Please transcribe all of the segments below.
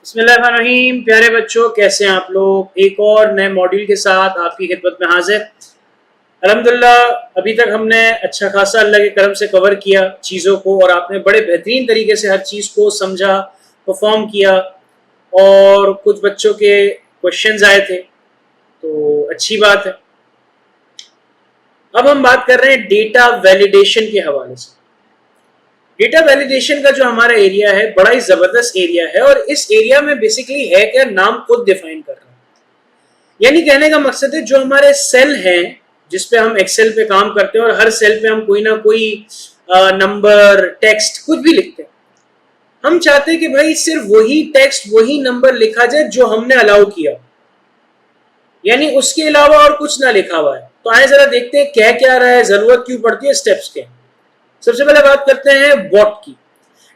बिस्मिल्लाहिर्रहमानिर्रहीम। प्यारे बच्चों, कैसे हैं आप लोग। एक और नए मॉड्यूल के साथ आपकी खिदमत में हाजिर। अल्हम्दुलिल्लाह अभी तक हमने अच्छा खासा अल्लाह के करम से कवर किया चीज़ों को, और आपने बड़े बेहतरीन तरीके से हर चीज़ को समझा, परफॉर्म किया, और कुछ बच्चों के क्वेश्चंस आए थे, तो अच्छी बात है। अब हम बात कर रहे हैं डेटा वैलिडेशन के हवाले से। डेटा वैलिडेशन का जो हमारा एरिया है बड़ा ही जबरदस्त एरिया है, और इस एरिया में बेसिकली है क्या, नाम खुद डिफाइन कर रहा है। यानी कहने का मकसद है जो हमारे सेल हैं जिसपे हम एक्सेल पे काम करते हैं, और हर सेल पे हम कोई ना कोई नंबर, टेक्स्ट, कुछ भी लिखते हैं। हम चाहते हैं कि भाई सिर्फ वही टेक्स्ट, वही नंबर लिखा जाए जो हमने अलाउ किया, यानी उसके अलावा और कुछ ना लिखा हुआ है। तो आए जरा देखते हैं क्या क्या रहा है, जरूरत क्यों पड़ती है, स्टेप्स के। सबसे पहले बात करते हैं बॉट की।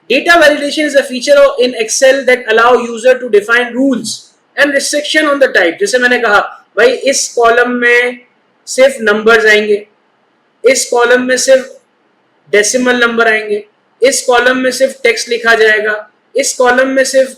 Data validation is a feature in Excel that allow user to define rules and restriction on the type। जैसे मैंने कहा भाई इस कॉलम में सिर्फ नंबर्स आएंगे, इस कॉलम में सिर्फ डेसिमल नंबर आएंगे, इस कॉलम में सिर्फ टेक्स्ट लिखा जाएगा, इस कॉलम में सिर्फ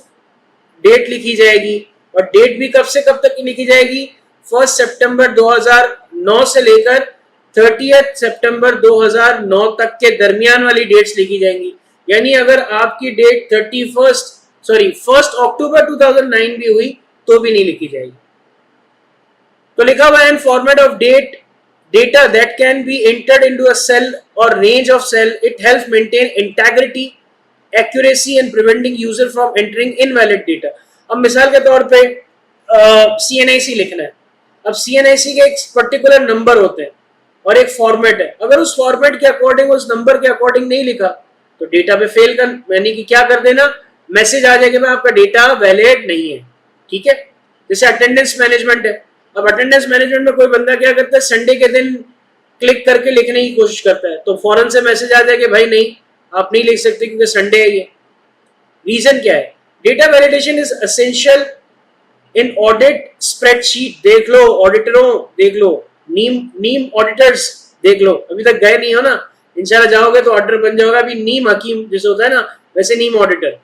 डेट लिखी जाएगी। और डेट भी कब से कब तक की लिखी जाएगी, 1 सितंबर 2009 से लेकर 30 सितंबर 2009 तक के दरमियान वाली डेट्स लिखी जाएंगी। यानी अगर आपकी डेट 1 अक्टूबर 2009 भी हुई तो भी नहीं लिखी जाएगी। तो लिखा हुआ है in format of data that can be entered into a cell or range of cell, it helps maintain integrity, accuracy and preventing user from entering invalid data। अब मिसाल के तौर पे CNIC लिखना है। अब CNIC के एक पर्टिकुलर नंबर होते हैं और एक फॉर्मेट है। अगर उस फॉर्मेट के अकॉर्डिंग, उस नंबर के अकॉर्डिंग नहीं लिखा तो डेटा पे फेल कर, यानी कि क्या कर देना, मैसेज आ जाएगा भाई आपका डेटा वैलिड नहीं है। ठीक है। जैसे अटेंडेंस मैनेजमेंट है। अब अटेंडेंस मैनेजमेंट में कोई बंदा क्या करता है, संडे के दिन क्लिक करके लिखने की कोशिश करता है, तो फौरन से मैसेज आ जाएगा भाई नहीं, आप नहीं लिख सकते क्योंकि संडे है ये। रीजन क्या है, data validation is essential in audit spreadsheet. देख लो ऑडिटरों, देख लो नीम ऑडिटर्स, देख लो, अभी तक गए नहीं हो ना, इंशाल्लाह जाओगे तो ऑडिटर बन जाओगे। अभी नीम हकीम जैसे होता है ना, वैसे नीम auditor.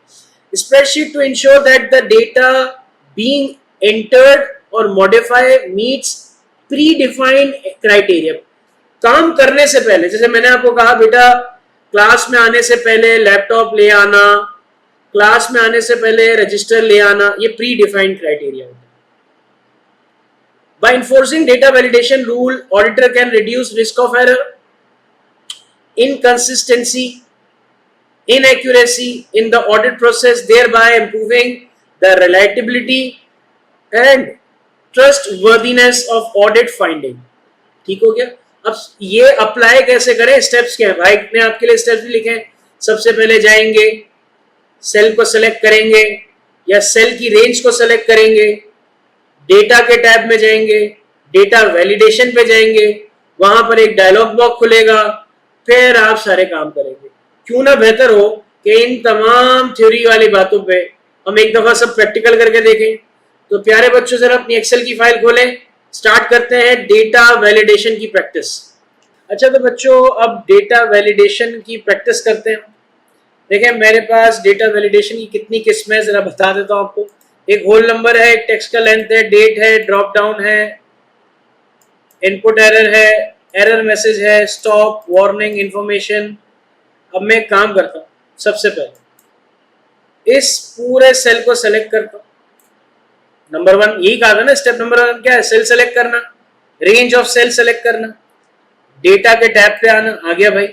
Spreadsheet to ensure that the data being entered और modify meets pre defined criteria. काम करने से पहले, जैसे मैंने आपको कहा बेटा क्लास में आने से पहले लैपटॉप ले आना, क्लास में आने से पहले रजिस्टर ले आना, ये प्री डिफाइंड क्राइटेरिया होता है। By enforcing data validation rule, auditor can reduce risk of error, inconsistency, inaccuracy in the audit process, thereby improving the reliability and trustworthiness of audit finding। ठीक हो गया। अब ये अप्लाई कैसे करें, स्टेप्स क्या है भाई, ने आपके लिए स्टेप्स भी लिखे हैं। सबसे पहले जाएंगे, सेल को सेलेक्ट करेंगे या सेल की रेंज को सेलेक्ट करेंगे, डेटा के टैब में जाएंगे, डेटा वैलिडेशन पे जाएंगे, वहां पर एक डायलॉग बॉक्स खुलेगा, फिर आप सारे काम करेंगे। क्यों ना बेहतर हो कि इन तमाम थ्योरी वाली बातों पे हम एक दफा सब प्रैक्टिकल करके देखें। तो प्यारे बच्चों जरा अपनी एक्सेल की फाइल खोलें, स्टार्ट करते हैं डेटा वैलिडेशन की प्रैक्टिस। अच्छा तो बच्चों अब डेटा वैलिडेशन की प्रैक्टिस करते हैं। देखें मेरे पास डेटा वैलिडेशन की कितनी किस्में जरा बता देता हूं आपको। एक होल नंबर है, एक टेक्स्ट का लेंथ है, डेट है, ड्रॉप डाउन है, इनपुट एरर है, एरर मैसेज है, स्टॉप, वार्निंग, इंफॉर्मेशन। अब मैं एक काम करता हूँ, सबसे पहले इस पूरे सेल को सेलेक्ट करता हूँ। नंबर 1 यही कहा था ना, स्टेप नंबर 1 क्या है, सेल सेलेक्ट करना, रेंज ऑफ सेल सेलेक्ट करना, डेटा के टैब पे आना। आ गया भाई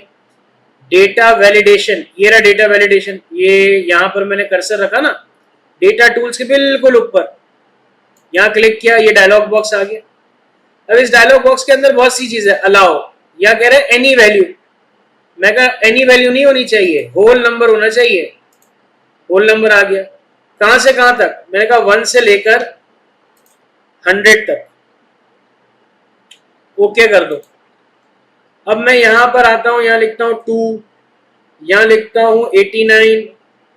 डेटा वैलिडेशन, ये रहा डेटा वैलिडेशन, ये यहां पर मैंने कर्सर रखा ना, डेटा टूल्स के बिल्कुल ऊपर, यहां क्लिक किया, ये डायलॉग बॉक्स आ गया। अब इस डायलॉग बॉक्स के अंदर बहुत सी चीजें, अलाउ, या कह रहे हैं एनी वैल्यू। मैं कहा एनी वैल्यू नहीं होनी चाहिए, होल नंबर होना चाहिए। होल नंबर आ गया। कहां से कहां तक, मैंने कहा 1 से लेकर 100 तक। ओके कर दो। अब मैं यहां पर आता हूं, यहां लिखता हूं 2, यहां लिखता हूं 89,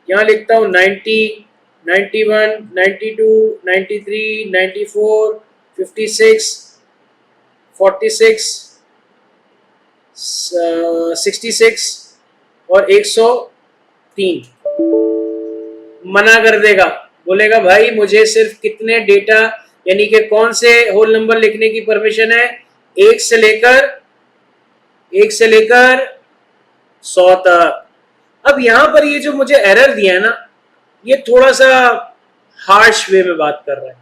यहां लिखता हूं 90, 91, 92, 93, 94, 56, 46, 66 और 103। मना कर देगा बोलेगा भाई मुझे सिर्फ कितने डेटा यानी कि कौन से होल नंबर लिखने की परमिशन है, एक से लेकर 100 तक। अब यहां पर ये जो मुझे एरर दिया है ना, ये थोड़ा सा हार्श वे में बात कर रहा है।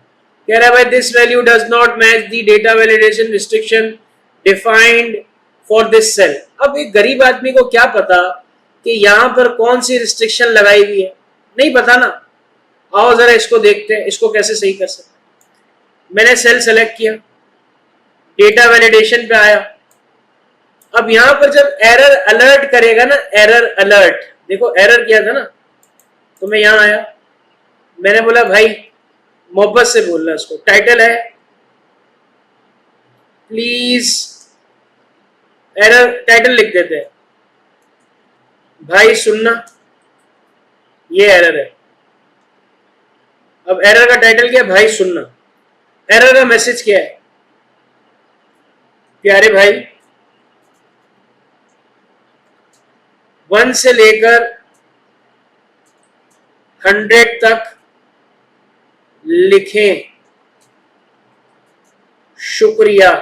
कह रहा है भाई this value does not match the data validation restriction defined for this cell. अब एक गरीब आदमी को क्या पता कि यहां पर कौन सी रिस्ट्रिक्शन लगाई हुई है, नहीं पता ना। आओ जरा इसको देखते हैं, इसको कैसे सही कर सकते। मैंने सेल सेलेक्ट किया, डेटा वैलिडेशन पे आया। अब यहां पर जब एरर अलर्ट करेगा ना, एरर अलर्ट, देखो एरर किया था ना, तो मैं यहां आया, मैंने बोला भाई मोहब्बत से बोलना, इसको टाइटल है प्लीज, एरर टाइटल लिख देते हैं, भाई सुनना, ये एरर है। अब एरर का टाइटल क्या है, भाई सुनना। एरर का मैसेज क्या है, प्यारे भाई 1 से लेकर 100 तक लिखें, शुक्रिया।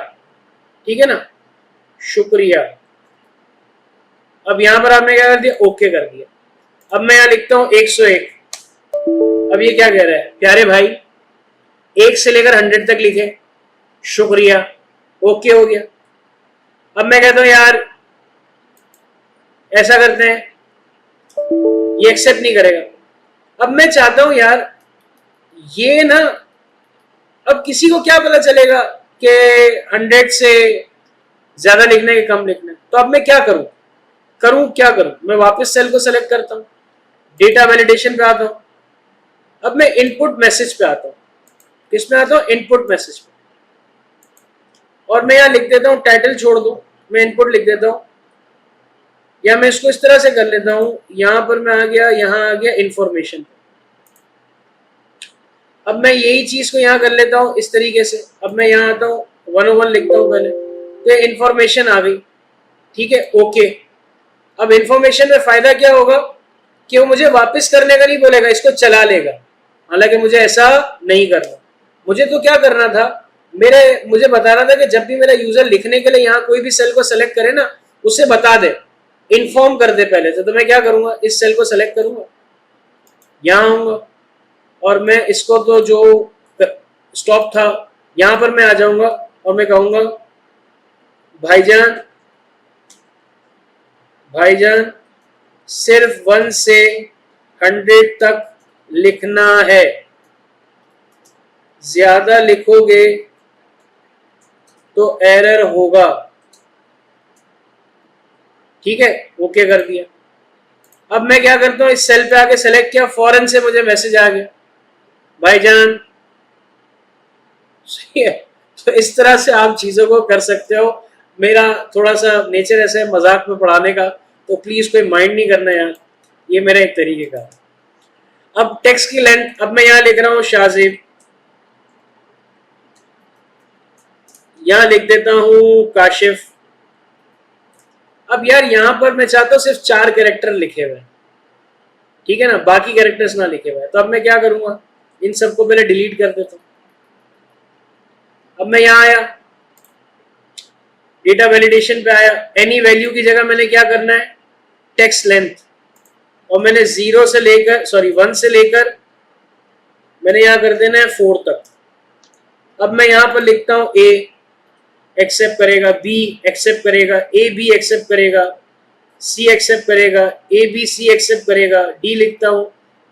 ठीक है ना, शुक्रिया। अब यहां पर आपने क्या कर दिया, ओके कर दिया। अब मैं यहां लिखता हूं 101। अब ये क्या कह रहा है, प्यारे भाई 1 से लेकर 100 तक लिखे, शुक्रिया, ओके हो गया। अब मैं कहता हूं यार ऐसा करते हैं, ये एक्सेप्ट नहीं करेगा। अब मैं चाहता हूं यार ये ना, अब किसी को क्या पता चलेगा कि 100 से ज्यादा लिखना है कि कम लिखना है। तो अब मैं क्या करूं, क्या करूं, मैं वापस सेल को सेलेक्ट करता हूं, डेटा वैलिडेशन पे आता हूं। अब मैं इनपुट मैसेज पे आता हूं, किसमें आता हूं, इनपुट मैसेज पे। और मैं यहां लिख देता हूं, टाइटल छोड़ दो, मैं इनपुट लिख देता हूं, या मैं इसको इस तरह से कर लेता हूं, यहां पर मैं आ गया, यहां आ गया इंफॉर्मेशन। अब मैं यही चीज को यहां कर लेता हूं इस तरीके से। अब मैं यहां आता हूं 101 लिखता हूं पहले, तो इंफॉर्मेशन आ गई, ठीक है, ओके। अब इंफॉर्मेशन में फायदा क्या होगा कि वो मुझे वापस करने का नहीं बोलेगा, इसको चला लेगा। हालांकि मुझे ऐसा नहीं करना, मुझे तो क्या करना था, मुझे बताना था कि जब भी मेरा यूजर लिखने के लिए यहाँ कोई भी सेल को सेलेक्ट करे ना, उसे बता दे, इन्फॉर्म कर दे पहले से। तो मैं क्या करूंगा, इस सेल को सेलेक्ट करूंगा, यहाँ आऊंगा, और मैं इसको तो जो स्टॉप था यहां पर मैं आ जाऊंगा, और मैं कहूंगा भाईजान सिर्फ 1 से 100 तक लिखना है, ज्यादा लिखोगे तो एरर होगा। ठीक है, ओके कर दिया। अब मैं क्या करता हूं, इस सेल पे आके सेलेक्ट किया, फौरन से मुझे मैसेज आ गया, भाईजान। सही है। तो इस तरह से आप चीजों को कर सकते हो। मेरा थोड़ा सा नेचर ऐसे है मजाक में पढ़ाने का, तो प्लीज कोई माइंड नहीं करना यार, ये मेरा एक तरीके का। अब टेक्स्ट की लेंथ, अब मैं यहां लिख रहा हूं शाहजेब, यहां लिख देता हूं काशिफ। अब यार यहां पर मैं चाहता हूं सिर्फ 4 कैरेक्टर लिखे हुए, ठीक है ना, बाकी कैरेक्टर्स ना लिखे हुए। तो अब मैं क्या करूंगा, इन सबको पहले डिलीट कर देता हूं। अब मैं यहां आया, डेटा वैलिडेशन पे आया, एनी वैल्यू की जगह मैंने क्या करना है, टेक्स्ट लेंथ, और मैंने 1 से लेकर मैंने यहां कर देना है 4 तक। अब मैं यहां पर लिखता हूं ए एक्सेप्ट करेगा, बी एक्सेप्ट करेगा, ए बी एक्सेप्ट करेगा, सी एक्सेप्ट करेगा, ए बी सी एक्सेप्ट करेगा, डी लिखता हूं,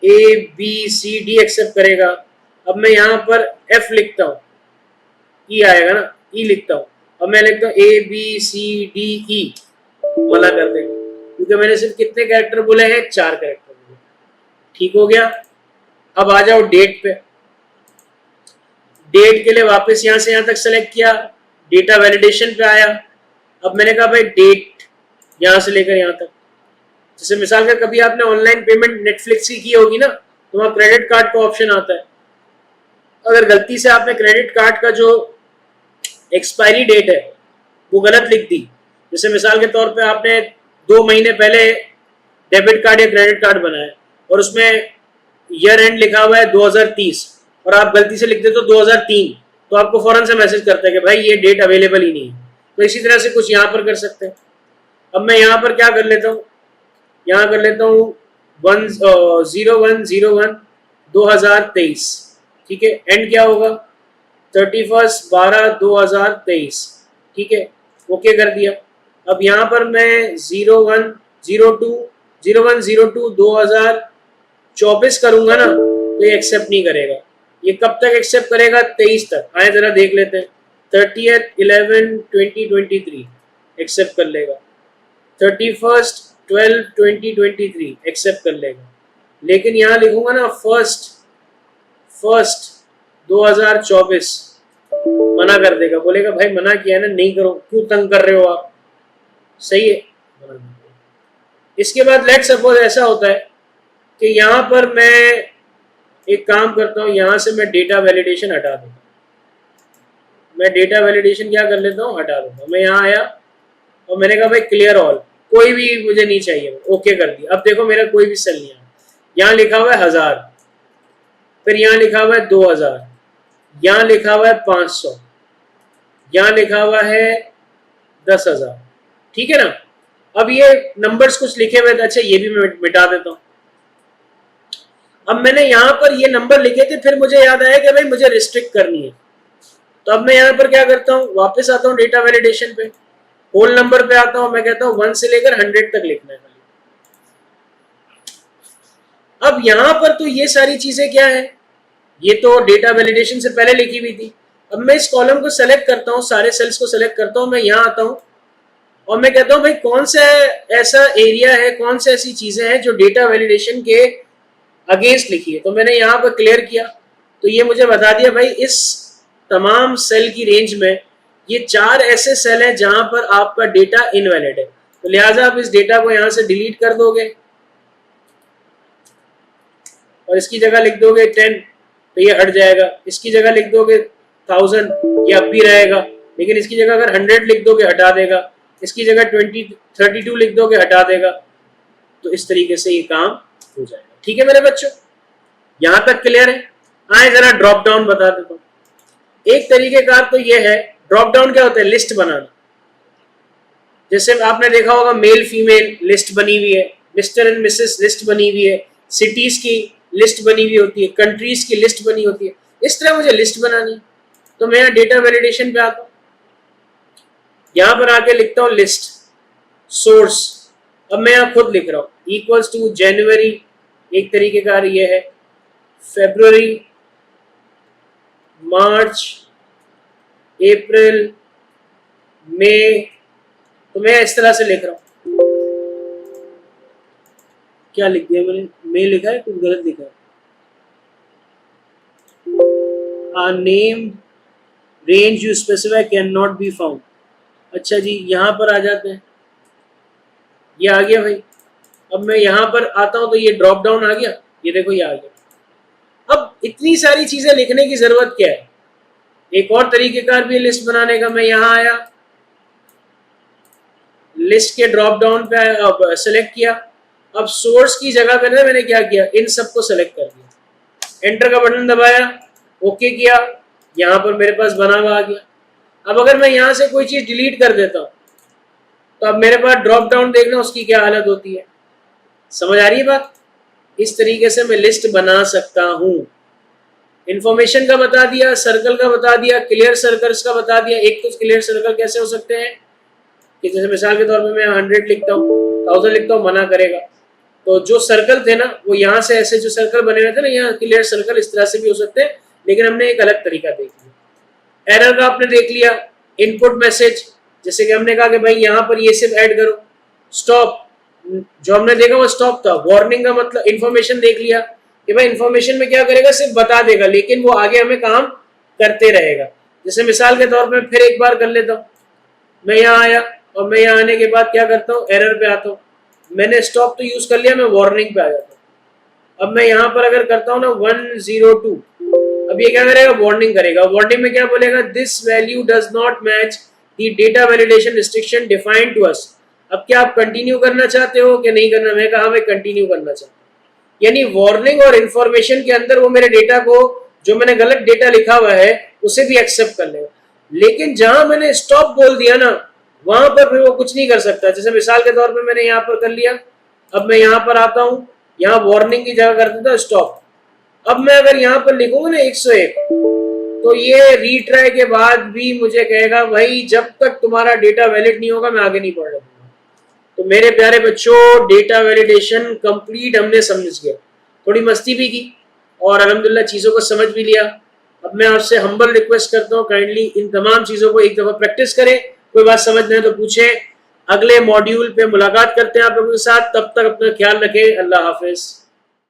A B C D accept करेगा। अब मैं यहां पर एफ लिखता हूं, ई आएगा ना, ई लिखता हूं। अब मैं लिखता हूं A B C D E, मना कर देगा, क्योंकि मैंने सिर्फ कितने कैरेक्टर बोले हैं, 4 कैरेक्टर बोले। ठीक हो गया। अब आ जाओ डेट पे, डेट के लिए वापस यहां से यहां तक सेलेक्ट किया, डेटा वैलिडेशन पे आया। अब मैंने कहा भाई डेट यहां से लेकर यहां तक, जैसे मिसाल का कभी आपने ऑनलाइन पेमेंट नेटफ्लिक्स की होगी ना, तो वहां क्रेडिट कार्ड का ऑप्शन आता है। अगर गलती से आपने क्रेडिट कार्ड का जो एक्सपायरी डेट है वो गलत लिख दी, जैसे मिसाल के तौर पे आपने 2 महीने पहले डेबिट कार्ड या क्रेडिट कार्ड बनाया और उसमें ईयर एंड लिखा हुआ है 2030 और आप गलती से लिख देते हो 2003, तो आपको फौरन से मैसेज करता है कि भाई ये डेट अवेलेबल ही नहीं है। तो इसी तरह से कुछ यहाँ पर कर सकते हैं। अब मैं यहाँ पर क्या कर लेता हूँ, यहाँ कर लेता हूँ 01/01/2023, ठीक है। एंड क्या होगा 31/12/2023, ठीक है। ओके कर दिया। अब यहाँ पर मैं 01/02/2024 करूंगा ना, तो ये एक्सेप्ट नहीं करेगा। ये कब तक एक्सेप्ट करेगा, 23 तक। आए जरा देख लेते हैं। 30/11/2023 एक्सेप्ट कर लेगा, 31/12/2023 एक्सेप्ट कर लेगा। लेकिन यहाँ लिखूंगा ना 1/1/2024, मना कर देगा, बोलेगा भाई मना किया है ना, नहीं करो, क्यों तंग कर रहे हो आप, सही है। इसके बाद लेट सपोज ऐसा होता है कि यहाँ पर मैं एक काम करता हूँ, यहाँ से मैं डेटा वैलिडेशन हटा दूंगा। मैं डेटा वैलिडेशन क्या कर लेता हूँ, हटा दूंगा। मैं यहाँ आया और मैंने कहा भाई क्लियर ऑल, कोई भी मुझे नहीं चाहिए, ओके कर दिया। अब देखो मेरा कोई भी सेल नहीं आया। यहाँ लिखा हुआ है 1000, फिर यहाँ लिखा हुआ है 2000, यहाँ लिखा हुआ है 500, यहाँ लिखा हुआ है 10,000, ठीक है ना। अब ये नंबर्स कुछ लिखे हुए थे, अच्छा ये भी मैं मिटा देता हूँ। अब मैंने यहाँ पर ये नंबर लिखे थे, फिर मुझे याद आया कि भाई मुझे रिस्ट्रिक्ट करनी है, तो अब मैं यहाँ पर क्या करता हूँ, वापस आता हूँ डेटा वैलिडेशन पे, होल नंबर पे आता हूँ, मैं कहता हूँ 1 से लेकर 100 तक लिखना है। अब यहाँ पर तो ये सारी चीजें क्या है, ये तो डेटा वैलिडेशन से पहले लिखी हुई थी। अब मैं इस कॉलम को सेलेक्ट करता हूँ, सारे सेल्स को सेलेक्ट करता हूँ, मैं यहाँ आता हूँ और मैं कहता हूँ भाई कौन सा ऐसा एरिया है, कौन सी ऐसी चीजें हैं जो डेटा वैलिडेशन के अगेंस्ट लिखी है। तो मैंने यहाँ पर क्लियर किया, तो ये मुझे बता दिया भाई इस तमाम सेल की रेंज में ये 4 ऐसे सेल हैं जहां पर आपका डेटा इनवैलिड है, तो लिहाजा आप इस डेटा को यहां से डिलीट कर दोगे और इसकी जगह लिख दोगे 10, तो ये हट जाएगा। इसकी जगह लिख दोगे 1000, ये अब भी रहेगा, लेकिन इसकी जगह अगर 100 लिख दोगे हटा देगा, इसकी जगह 32 लिख दोगे हटा देगा। तो इस तरीके से ये काम हो जाएगा, ठीक है मेरे बच्चों, यहां तक क्लियर है। आए जरा ड्रॉप डाउन बता देता हूँ। एक तरीके का तो ये है, ड्रॉप डाउन क्या होता है, लिस्ट बनाना। जैसे आपने देखा होगा मेल फीमेल लिस्ट बनी हुई है, मिस्टर एंड मिसेस लिस्ट बनी हुई है, सिटीज की लिस्ट बनी हुई होती है, कंट्रीज की लिस्ट बनी होती है। इस तरह मुझे लिस्ट बनानी है, तो मैं यहाँ डेटा वैलिडेशन पे आता हूँ, यहाँ पर आके लिखता हूँ लिस्ट सोर्स। अब मैं यहाँ खुद लिख रहा हूँ इक्वल्स टू जनवरी, एक तरीके का ये है, फरवरी, मार्च, अप्रैल, मई, तो मैं इस तरह से लिख रहा हूँ। क्या लिख दिया मैंने, मई लिखा है, कुछ गलत लिखा है। Name range you specify can not be found. अच्छा जी, यहाँ पर आ जाते हैं, ये आ गया भाई। अब मैं यहाँ पर आता हूँ तो ये ड्रॉप डाउन आ गया, ये देखो ये आ गया। अब इतनी सारी चीजें लिखने की जरूरत क्या है, एक और तरीकेकार भी लिस्ट बनाने का। मैं यहाँ आया, लिस्ट के ड्रॉप डाउन पे सेलेक्ट किया, अब सोर्स की जगह पे ना मैंने क्या किया, इन सबको सेलेक्ट कर दिया, एंटर का बटन दबाया, ओके किया, यहाँ पर मेरे पास बना हुआ आ गया। अब अगर मैं यहाँ से कोई चीज डिलीट कर देता हूँ तो अब मेरे पास ड्रॉप डाउन देखना उसकी क्या हालत होती है, समझ आ रही है बात। इस तरीके से मैं लिस्ट बना सकता हूँ। इंफॉर्मेशन का बता दिया, सर्कल का बता दिया, क्लियर सर्कल्स का बता दिया। एक तो क्लियर सर्कल कैसे हो सकते हैं कि जैसे मिसाल के तौर पे मैं 100 लिखता हूँ, 1000 लिखता हूँ, मना करेगा। तो जो सर्कल थे ना वो यहाँ से ऐसे जो सर्कल बने हुए थे ना, यहाँ क्लियर सर्कल इस तरह से भी हो सकते हैं, लेकिन हमने एक अलग तरीका देख लिया। एरर का आपने देख लिया, इनपुट मैसेज, जैसे कि हमने कहा कि भाई यहाँ पर ये सिर्फ ऐड करो। स्टॉप, जो हमने देखा वो स्टॉप था। वार्निंग का मतलब इंफॉर्मेशन देख लिया कि भाई इंफॉर्मेशन में क्या करेगा, सिर्फ बता देगा, लेकिन वो आगे हमें काम करते रहेगा। जैसे मिसाल के तौर पे फिर एक बार कर लेता हूँ, मैं यहाँ आया और मैं यहाँ आने के बाद क्या करता हूँ, एरर पे आता हूँ। मैंने स्टॉप तो यूज कर लिया, मैं वार्निंग पे आ जाता हूँ। अब मैं यहाँ पर अगर करता हूँ ना 102, अब ये क्या करेगा, वार्निंग करेगा। वार्निंग में क्या बोलेगा, this value does not match the data validation restriction defined to us. अब क्या आप कंटिन्यू करना चाहते हो कि नहीं करना। मैं कहा मैं कंटिन्यू करना चाहता हूँ, यानी वार्निंग और इंफॉर्मेशन के अंदर वो मेरे डेटा को, जो मैंने गलत डेटा लिखा हुआ है, उसे भी एक्सेप्ट कर लेगा। लेकिन जहां मैंने स्टॉप बोल दिया ना, वहां पर फिर वो कुछ नहीं कर सकता। जैसे मिसाल के तौर पे मैंने यहाँ पर कर लिया, अब मैं यहाँ पर आता हूँ, यहाँ वार्निंग की जगह कर देता स्टॉप। अब मैं अगर यहाँ पर लिखूंगा ना 101, तो ये रीट्राई के बाद भी मुझे कहेगा भाई जब तक तुम्हारा डेटा वैलिड नहीं होगा मैं आगे नहीं पढ़ने दूंगा। तो मेरे प्यारे बच्चों, डेटा वैलिडेशन कंप्लीट हमने समझ गया, थोड़ी मस्ती भी की और अल्हम्दुलिल्लाह चीज़ों को समझ भी लिया। अब मैं आपसे हम्बल रिक्वेस्ट करता हूँ, काइंडली इन तमाम चीज़ों को एक दफ़ा प्रैक्टिस करें। कोई बात समझ नहीं है तो पूछें। अगले मॉड्यूल पे मुलाकात करते हैं आप लोगों के साथ। तब तक अपना ख्याल रखें। अल्लाह हाफिज़।